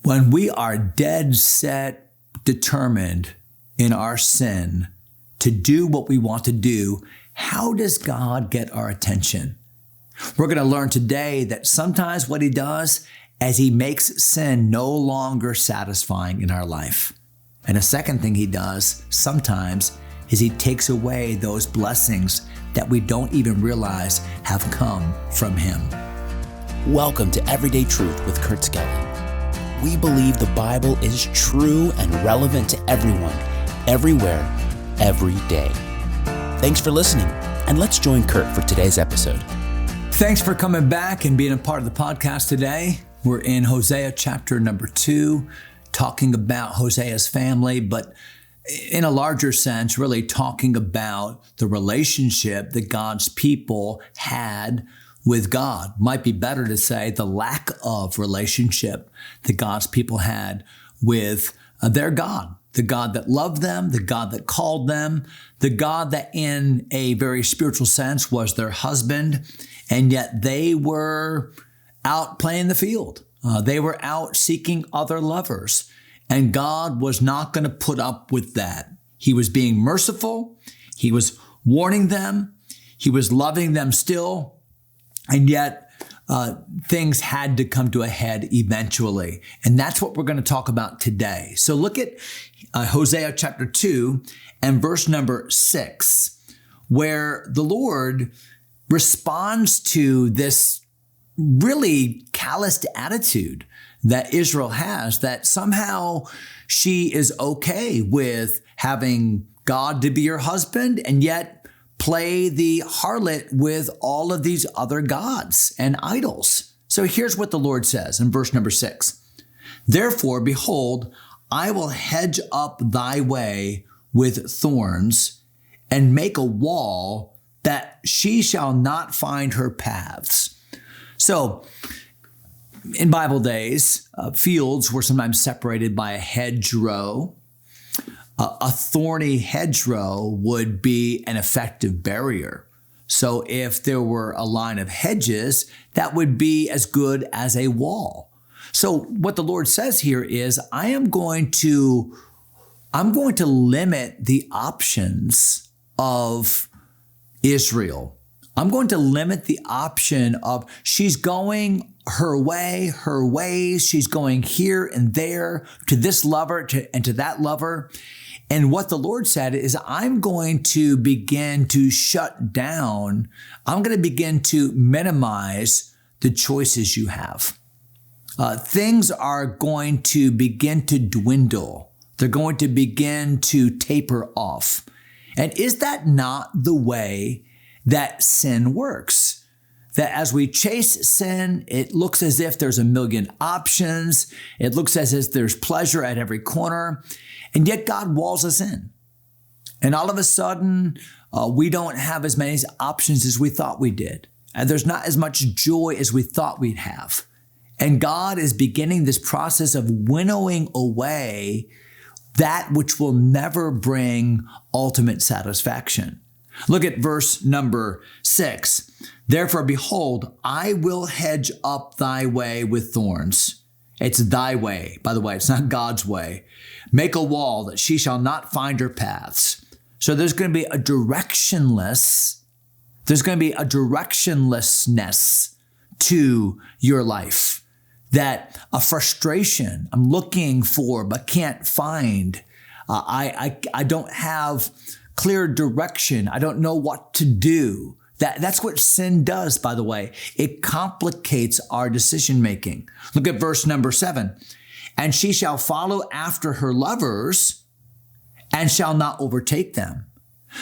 When we are dead set, determined in our sin to do what we want to do, how does God get our attention? We're going to learn today that sometimes what he does is he makes sin no longer satisfying in our life. And a second thing he does sometimes is he takes away those blessings that we don't even realize have come from him. Welcome to Everyday Truth with Kurt Skelly. We believe the Bible is true and relevant to everyone, everywhere, every day. Thanks for listening, and let's join Kurt for today's episode. Thanks for coming back and being a part of the podcast today. We're in Hosea chapter number 2, talking about Hosea's family, but in a larger sense, really talking about the relationship that God's people had with God. Might be better to say the lack of relationship that God's people had with their God, the God that loved them, the God that called them, the God that in a very spiritual sense was their husband, and yet they were out playing the field. They were out seeking other lovers, and God was not going to put up with that. He was being merciful. He was warning them. He was loving them still. And yet, things had to come to a head eventually. And that's what we're going to talk about today. So look at Hosea chapter 2 and verse number 6, where the Lord responds to this really calloused attitude that Israel has, that somehow she is okay with having God to be her husband and yet play the harlot with all of these other gods and idols. So here's what the Lord says in verse number 6. Therefore, behold, I will hedge up thy way with thorns and make a wall that she shall not find her paths. So in Bible days, fields were sometimes separated by a hedgerow. A thorny hedgerow would be an effective barrier. So if there were a line of hedges, that would be as good as a wall. So what the Lord says here is, I'm going to limit the options of Israel. I'm going to limit the option of she's going her way, her ways. She's going here and there to this lover and to that lover. And what the Lord said is, I'm going to begin to shut down. I'm going to begin to minimize the choices you have. Things are going to begin to dwindle. They're going to begin to taper off. And is that not the way that sin works? That as we chase sin, it looks as if there's a million options. It looks as if there's pleasure at every corner. And yet God walls us in. And all of a sudden, we don't have as many options as we thought we did. And there's not as much joy as we thought we'd have. And God is beginning this process of winnowing away that which will never bring ultimate satisfaction. Look at verse number 6. Therefore, behold, I will hedge up thy way with thorns. It's thy way. By the way, it's not God's way. Make a wall that she shall not find her paths. So there's going to be a directionlessness to your life. That a frustration, I'm looking for but can't find. I don't have clear direction. I don't know what to do. That's what sin does, by the way. It complicates our decision making. Look at verse number 7. And she shall follow after her lovers and shall not overtake them.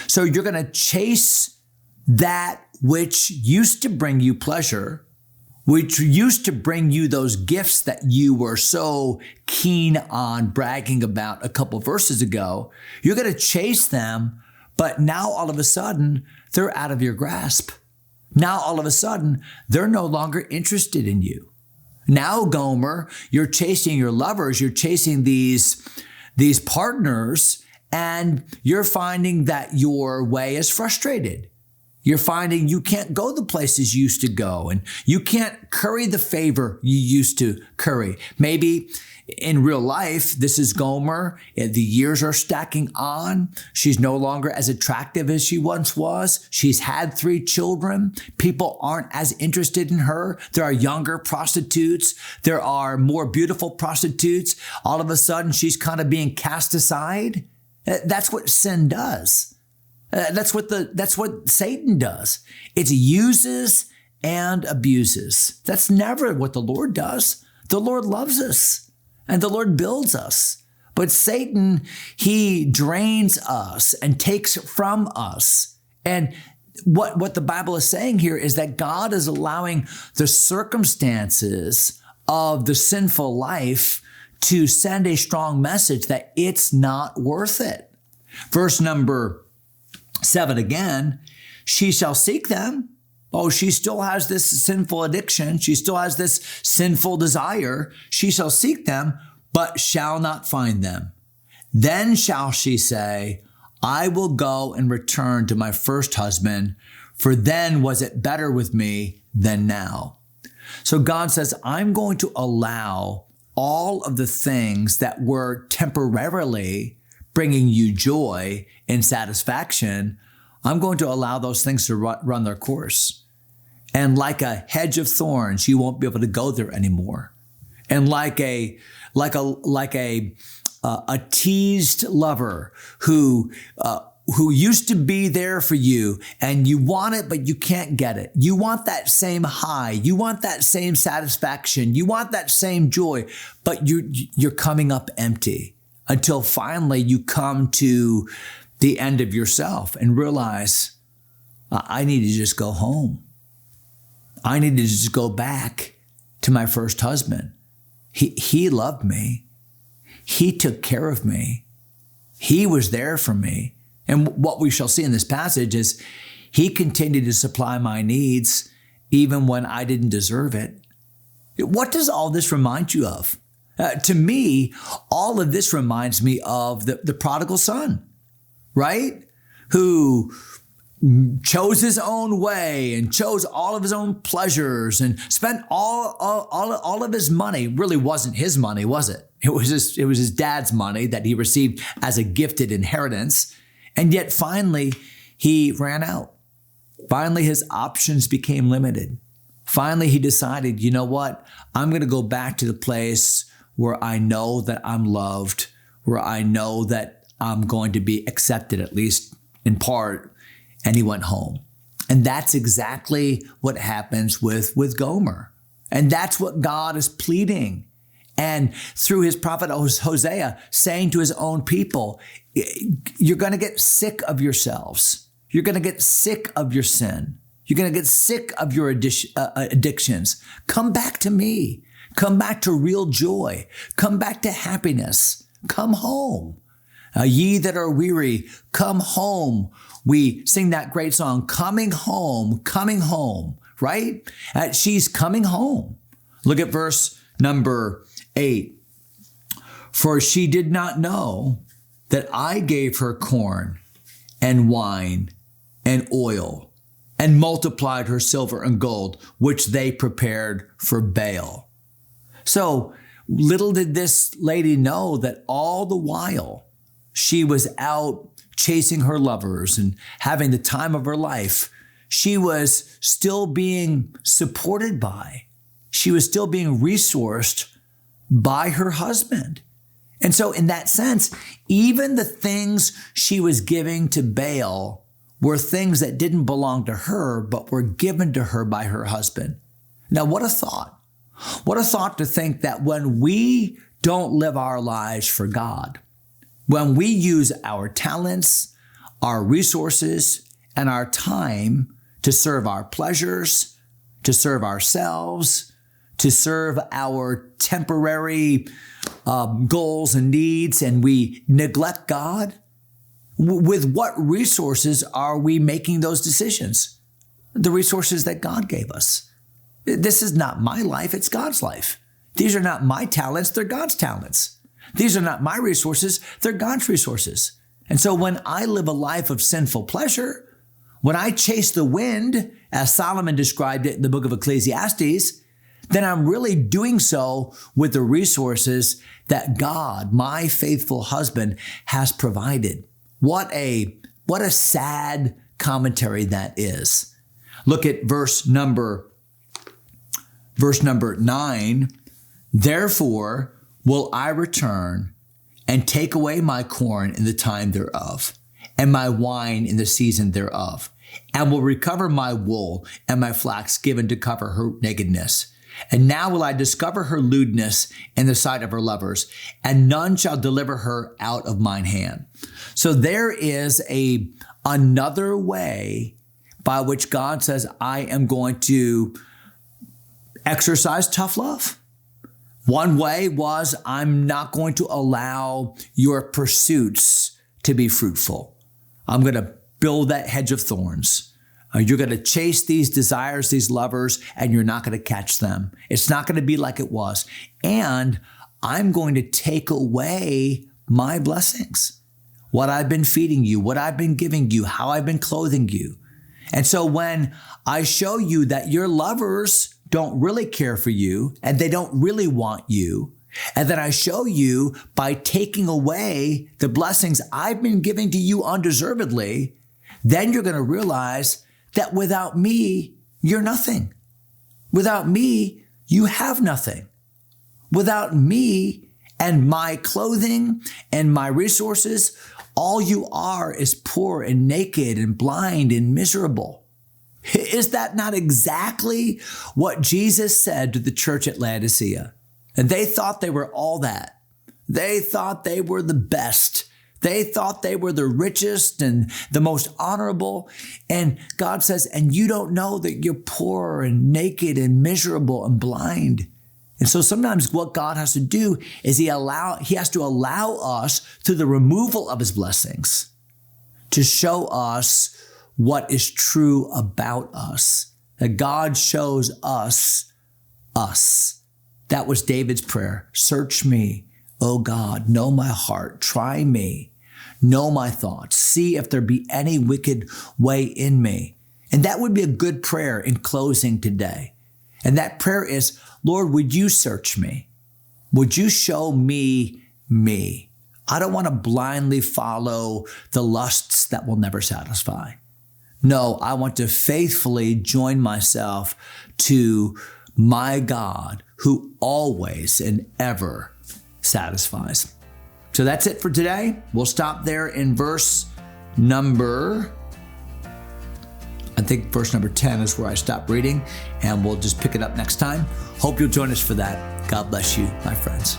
So you're going to chase that which used to bring you pleasure, which used to bring you those gifts that you were so keen on bragging about a couple verses ago. You're going to chase them, but now all of a sudden, they're out of your grasp. Now all of a sudden, they're no longer interested in you. Now, Gomer, you're chasing your lovers, you're chasing these partners, and you're finding that your way is frustrated. You're finding you can't go the places you used to go, and you can't curry the favor you used to curry. Maybe in real life, this is Gomer. The years are stacking on. She's no longer as attractive as she once was. She's had 3 children. People aren't as interested in her. There are younger prostitutes. There are more beautiful prostitutes. All of a sudden, she's kind of being cast aside. That's what sin does. That's what Satan does. It uses and abuses. That's never what the Lord does. The Lord loves us. And the Lord builds us. But Satan, he drains us and takes from us. And what the Bible is saying here is that God is allowing the circumstances of the sinful life to send a strong message that it's not worth it. Verse number 7 again, she shall seek them. Oh, she still has this sinful addiction. She still has this sinful desire. She shall seek them, but shall not find them. Then shall she say, I will go and return to my first husband, for then was it better with me than now. So God says, I'm going to allow all of the things that were temporarily bringing you joy and satisfaction. I'm going to allow those things to run their course. And like a hedge of thorns, you won't be able to go there anymore. And like a teased lover who used to be there for you, and you want it, but you can't get it. You want that same high. You want that same satisfaction. You want that same joy, but you're coming up empty until finally you come to the end of yourself and realize, I need to just go home. I need to just go back to my first husband. He loved me. He took care of me. He was there for me. And what we shall see in this passage is he continued to supply my needs even when I didn't deserve it. What does all this remind you of? To me, all of this reminds me of the prodigal son, right? Who chose his own way and chose all of his own pleasures and spent all of his money. Really wasn't his money, was it? It was his dad's money that he received as a gifted inheritance. And yet finally, he ran out. Finally, his options became limited. Finally, he decided, you know what? I'm going to go back to the place where I know that I'm loved, where I know that I'm going to be accepted, at least in part. And he went home. And that's exactly what happens with Gomer. And that's what God is pleading. And through his prophet Hosea, saying to his own people, you're going to get sick of yourselves. You're going to get sick of your sin. You're going to get sick of your addictions. Come back to me. Come back to real joy. Come back to happiness. Come home. Ye that are weary, come home. We sing that great song, coming home, right? She's coming home. Look at verse number 8. For she did not know that I gave her corn and wine and oil and multiplied her silver and gold, which they prepared for Baal. So little did this lady know that all the while she was out chasing her lovers and having the time of her life, she was still being supported by, she was still being resourced by her husband. And so in that sense, even the things she was giving to Baal were things that didn't belong to her, but were given to her by her husband. Now, what a thought. What a thought to think that when we don't live our lives for God, when we use our talents, our resources, and our time to serve our pleasures, to serve ourselves, to serve our temporary goals and needs, and we neglect God, with what resources are we making those decisions? The resources that God gave us. This is not my life, it's God's life. These are not my talents, they're God's talents. These are not my resources, they're God's resources. And so when I live a life of sinful pleasure, when I chase the wind, as Solomon described it in the book of Ecclesiastes, then I'm really doing so with the resources that God, my faithful husband, has provided. What a sad commentary that is. Look at verse number 9. Therefore will I return and take away my corn in the time thereof, and my wine in the season thereof, and will recover my wool and my flax given to cover her nakedness. And now will I discover her lewdness in the sight of her lovers, and none shall deliver her out of mine hand. So there is another way by which God says, I am going to exercise tough love. One way was, I'm not going to allow your pursuits to be fruitful. I'm going to build that hedge of thorns. You're going to chase these desires, these lovers, and you're not going to catch them. It's not going to be like it was. And I'm going to take away my blessings, what I've been feeding you, what I've been giving you, how I've been clothing you. And so when I show you that your lovers don't really care for you and they don't really want you, and then I show you by taking away the blessings I've been giving to you undeservedly, then you're going to realize that without me, you're nothing. Without me, you have nothing. Without me and my clothing and my resources, all you are is poor and naked and blind and miserable. Is that not exactly what Jesus said to the church at Laodicea? And they thought they were all that. They thought they were the best. They thought they were the richest and the most honorable. And God says, and you don't know that you're poor and naked and miserable and blind. And so sometimes what God has to do is he has to allow us, through the removal of his blessings, to show us what is true about us, that God shows us us. That was David's prayer. Search me, O God, know my heart, try me, know my thoughts, see if there be any wicked way in me. And that would be a good prayer in closing today. And that prayer is, Lord, would you search me? Would you show me me? I don't want to blindly follow the lusts that will never satisfy. No, I want to faithfully join myself to my God who always and ever satisfies. So that's it for today. We'll stop there in verse number 10 is where I stop reading, and we'll just pick it up next time. Hope you'll join us for that. God bless you, my friends.